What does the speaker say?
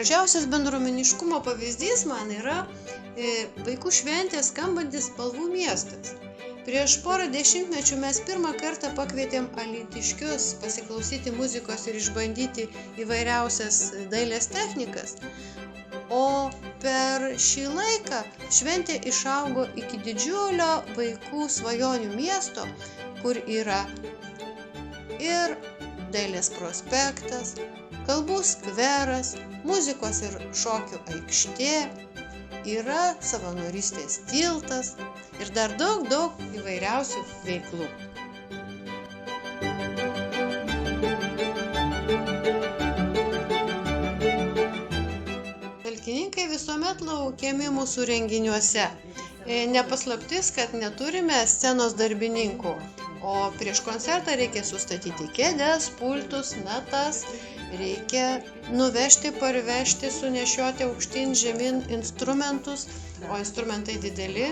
Gražiausias bendruomeniškumo pavyzdys man yra vaikų šventė skambantis Spalvų miestas. Prieš porą dešimtmečių mes pirmą kartą pakvietėm alytiškius pasiklausyti muzikos ir išbandyti įvairiausias dailės technikas, o per šį laiką šventė išaugo iki didžiulio vaikų svajonių miesto, kur yra ir dailės prospektas, kalbų skveras, muzikos ir šokių aikštė, yra savanorystės tiltas ir dar daug įvairiausių veiklų. Talkininkai visuomet laukiami mūsų renginiuose. Nepaslaptis, kad neturime scenos darbininkų, o prieš koncertą reikia sustatyti kėdes, pultus, natas, reikia nuvežti, parvežti, sunešioti aukštyn žemyn instrumentus, o instrumentai dideli,